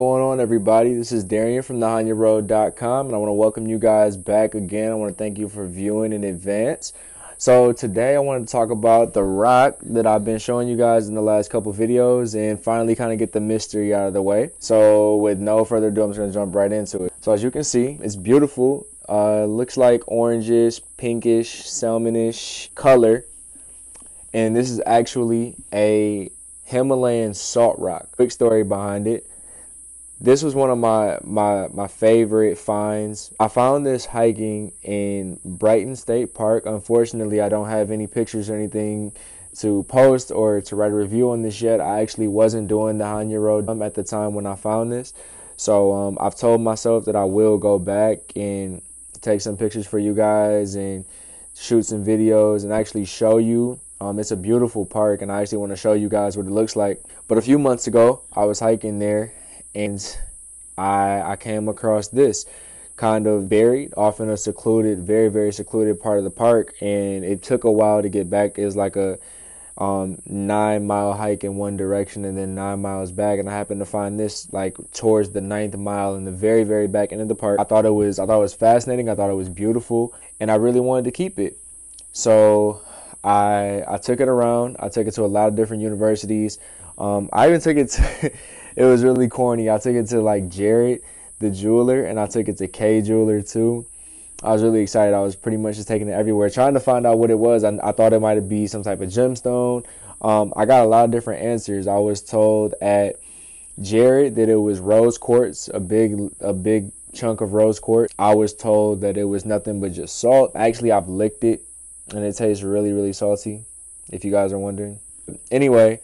What's going on, everybody? This is Darian from thehanyaroad.com, and I want to welcome you guys back again. I want to thank you for viewing in advance. So today I wanted to talk about the rock that I've been showing you guys in the last couple videos and finally kind of get the mystery out of the way. So with no further ado, I'm just going to jump right into it. So as you can see, it's beautiful. Looks like orangish, pinkish, salmonish color. And this is actually a Himalayan salt rock. Quick story behind it. This was one of my favorite finds. I found this hiking in Brighton State Park. Unfortunately, I don't have any pictures or anything to post or to write a review on this yet. I actually wasn't doing the Hanya Road at the time when I found this. So I've told myself that I will go back and take some pictures for you guys and shoot some videos and actually show you. It's a beautiful park, and I actually want to show you guys what it looks like. But a few months ago, I was hiking there, and I came across this kind of buried off in a secluded, very secluded part of the park, and it took a while to get back. It was like a 9-mile hike in one direction and then 9 miles back, and I happened to find this like towards the 9th mile in the very back end of the park. I thought it was fascinating. I thought it was beautiful, and I really wanted to keep it. So I took it around. I took it to a lot of different universities. I even took it to it was really corny. I took it to like Jared, the jeweler, and I took it to K Jeweler too. I was really excited. I was pretty much just taking it everywhere, trying to find out what it was. I thought it might be some type of gemstone. I got a lot of different answers. I was told at Jared that it was rose quartz, a big chunk of rose quartz. I was told that it was nothing but just salt. Actually, I've licked it, and it tastes really salty, if you guys are wondering. Anyway,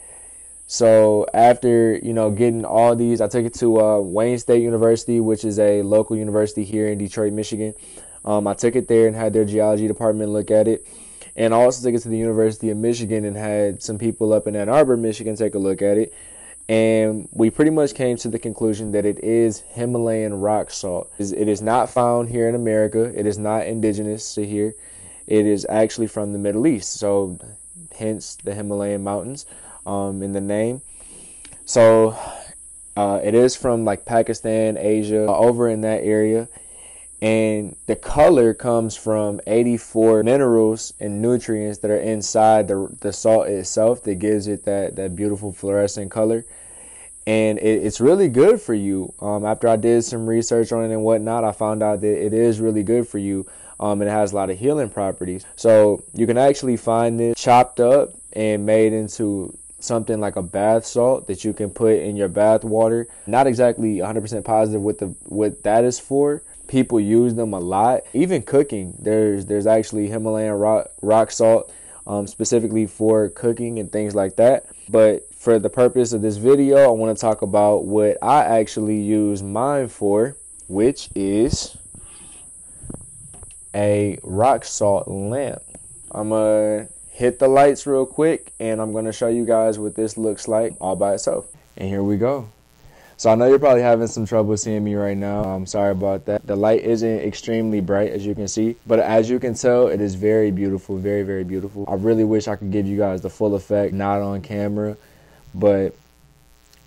so after, getting all these, I took it to Wayne State University, which is a local university here in Detroit, Michigan. I took it there and had their geology department look at it. And I also took it to the University of Michigan and had some people up in Ann Arbor, Michigan, take a look at it. And we pretty much came to the conclusion that it is Himalayan rock salt. It is not found here in America. It is not indigenous to here. It is actually from the Middle East, so hence the Himalayan mountains in the name. So it is from like Pakistan, Asia, over in that area. And the color comes from 84 minerals and nutrients that are inside the salt itself that gives it that beautiful fluorescent color. And it's really good for you. After I did some research on it and whatnot, I found out that it is really good for you. And it has a lot of healing properties. So you can actually find this chopped up and made into something like a bath salt that you can put in your bath water. Not exactly 100% positive what that is for. People use them a lot. Even cooking, there's actually Himalayan rock salt specifically for cooking and things like that. But for the purpose of this video, I want to talk about what I actually use mine for, which is a rock salt lamp. I'm going to hit the lights real quick, and I'm going to show you guys what this looks like all by itself. And here we go. So I know you're probably having some trouble seeing me right now. I'm sorry about that. The light isn't extremely bright, as you can see, but as you can tell, it is very beautiful, very beautiful. I really wish I could give you guys the full effect, not on camera, but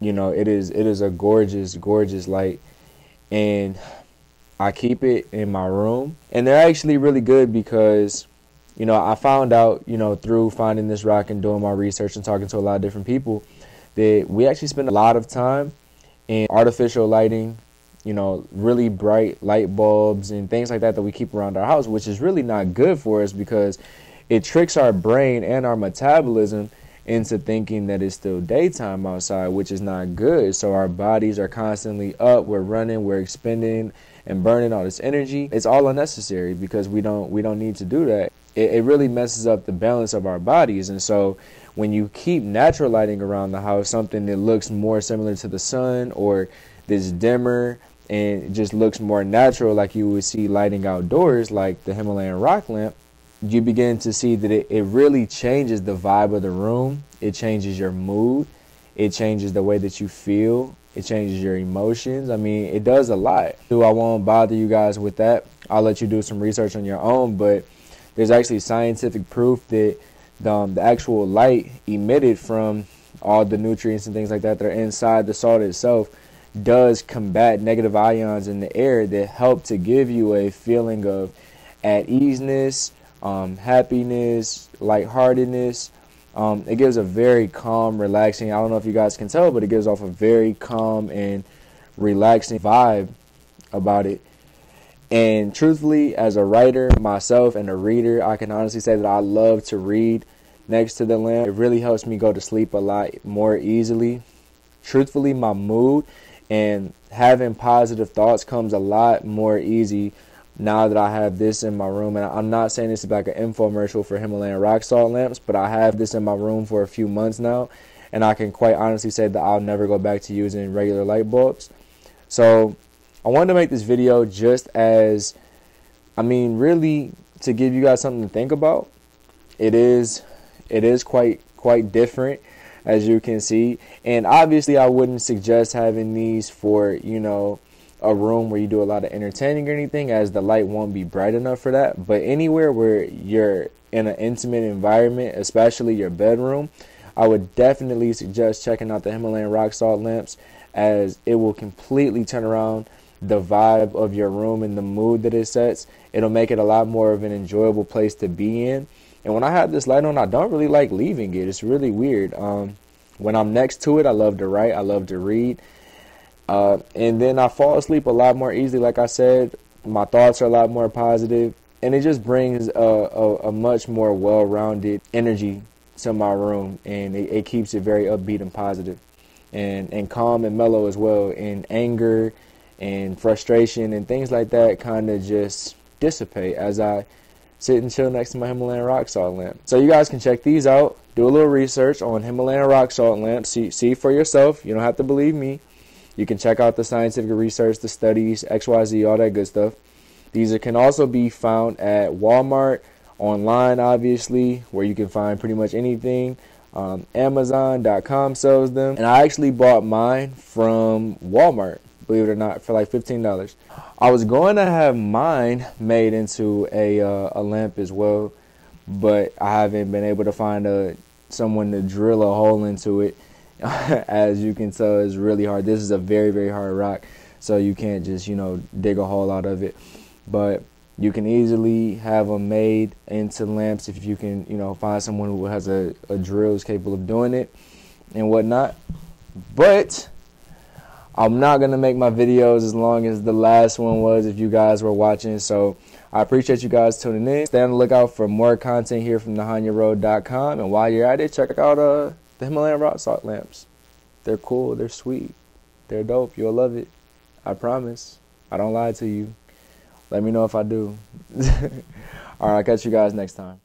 it is a gorgeous light. And I keep it in my room, and they're actually really good because I found out through finding this rock and doing my research and talking to a lot of different people that we actually spend a lot of time in artificial lighting, really bright light bulbs and things like that we keep around our house, which is really not good for us because it tricks our brain and our metabolism into thinking that it's still daytime outside, which is not good. So our bodies are constantly up, we're running, we're expending and burning all this energy. It's all unnecessary because we don't need to do that. It really messes up the balance of our bodies. And so when you keep natural lighting around the house, something that looks more similar to the sun or this dimmer and it just looks more natural like you would see lighting outdoors like the Himalayan rock lamp, you begin to see that it really changes the vibe of the room. It changes your mood. It changes the way that you feel. It changes your emotions. I mean, it does a lot. I won't bother you guys with that. I'll let you do some research on your own, but there's actually scientific proof that the actual light emitted from all the nutrients and things like that that are inside the salt itself does combat negative ions in the air that help to give you a feeling of at easiness, happiness, lightheartedness. It gives a very calm, relaxing, I don't know if you guys can tell, but it gives off a very calm and relaxing vibe about it. And truthfully, as a writer myself and a reader, I can honestly say that I love to read next to the lamp. It really helps me go to sleep a lot more easily. Truthfully, my mood and having positive thoughts comes a lot more easy now that I have this in my room. And I'm not saying this is like an infomercial for Himalayan rock salt lamps, but I have this in my room for a few months now, and I can quite honestly say that I'll never go back to using regular light bulbs. So I wanted to make this video just as, really to give you guys something to think about. It is quite different, as you can see. And obviously I wouldn't suggest having these for, a room where you do a lot of entertaining or anything, as the light won't be bright enough for that. But anywhere where you're in an intimate environment, especially your bedroom, I would definitely suggest checking out the Himalayan rock salt lamps, as it will completely turn around the vibe of your room and the mood that it sets. It'll make it a lot more of an enjoyable place to be in. And when I have this light on, I don't really like leaving it. It's really weird. When I'm next to it, I love to write, I love to read. And then I fall asleep a lot more easily. Like I said, my thoughts are a lot more positive, and it just brings a much more well-rounded energy to my room, and it keeps it very upbeat and positive, and calm and mellow as well. And anger and frustration and things like that kind of just dissipate as I sit and chill next to my Himalayan rock salt lamp. So you guys can check these out, do a little research on Himalayan rock salt lamps, see for yourself. You don't have to believe me. You can check out the scientific research, the studies, XYZ, all that good stuff. These can also be found at Walmart, online obviously, where you can find pretty much anything. Amazon.com sells them. And I actually bought mine from Walmart, believe it or not, for like $15. I was going to have mine made into a lamp as well, but I haven't been able to find someone to drill a hole into it. As you can tell, it's really hard. This is a very, very hard rock, so you can't just, dig a hole out of it. But you can easily have them made into lamps if you can, find someone who has a drill, is capable of doing it and whatnot. But I'm not going to make my videos as long as the last one was, if you guys were watching. So I appreciate you guys tuning in. Stay on the lookout for more content here from thehanyaroad.com. And while you're at it, check out the Himalayan rock salt lamps. They're cool. They're sweet. They're dope. You'll love it. I promise. I don't lie to you. Let me know if I do. All right, I'll catch you guys next time.